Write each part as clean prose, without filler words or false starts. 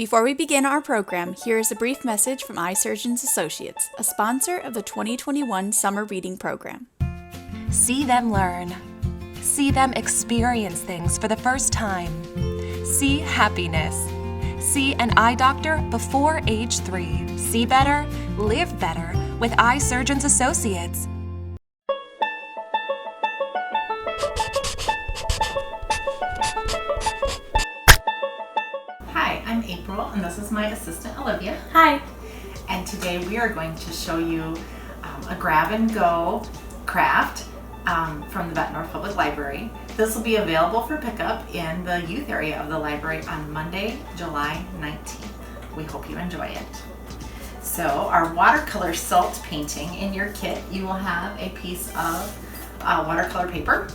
Before we begin our program, here is a brief message from Eye Surgeons Associates, a sponsor of the 2021 Summer Reading Program. See them learn. See them experience things for the first time. See happiness. See an eye doctor before age 3. See better, live better with Eye Surgeons Associates. Hi, I'm April, and this is my assistant Olivia. Hi. And today we are going to show you a grab and go craft from the Bettendorf Public Library. This will be available for pickup in the youth area of the library on Monday, July 19th. We hope you enjoy it. So our watercolor salt painting in your kit, you will have a piece of watercolor paper.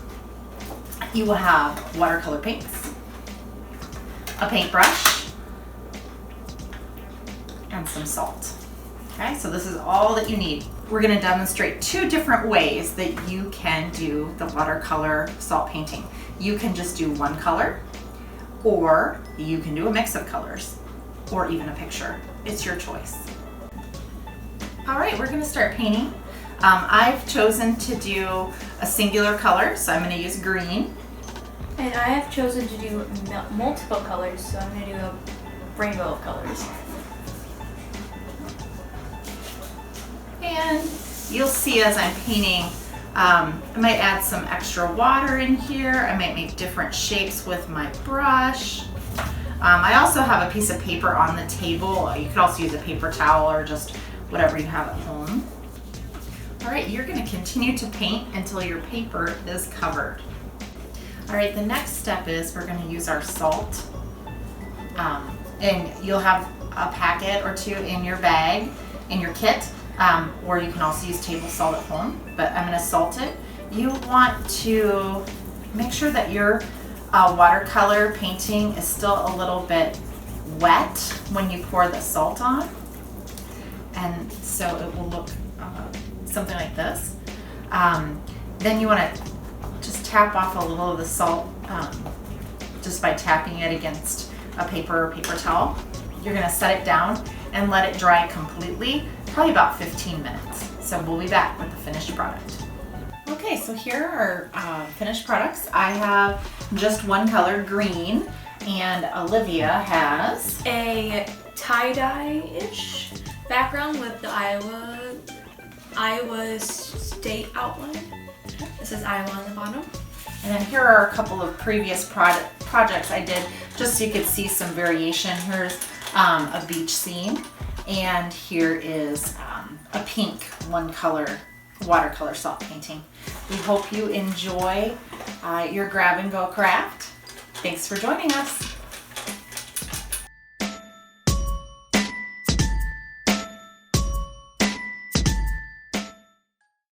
You will have watercolor paints, a paintbrush, and some salt. Okay, so this is all that you need. We're going to demonstrate 2 different ways that you can do the watercolor salt painting. You can just do one color, or you can do a mix of colors, or even a picture. It's your choice. All right, we're going to start painting. I've chosen to do a singular color, so I'm going to use green. And I have chosen to do multiple colors, so I'm going to do a rainbow of colors. And you'll see as I'm painting, I might add some extra water in here. I might make different shapes with my brush. I also have a piece of paper on the table. You could also use a paper towel or just whatever you have at home. All right, you're going to continue to paint until your paper is covered. All right, the next step is we're going to use our salt. And you'll have a packet or 2 in your bag, in your kit. Or you can also use table salt at home, but I'm going to salt it. You want to make sure that your watercolor painting is still a little bit wet when you pour the salt on, and so it will look something like this. Then you want to just tap off a little of the salt just by tapping it against a paper or paper towel. You're going to set it down and let it dry completely, probably about 15 minutes. So we'll be back with the finished product. Okay, so here are finished products. I have just one color, green, and Olivia has A tie-dye-ish background with the Iowa State outline. It says Iowa on the bottom. And then here are a couple of previous projects I did just so you could see some variation. Here's a beach scene, and here is a pink one color watercolor salt painting. We hope you enjoy your grab and go craft. Thanks for joining us.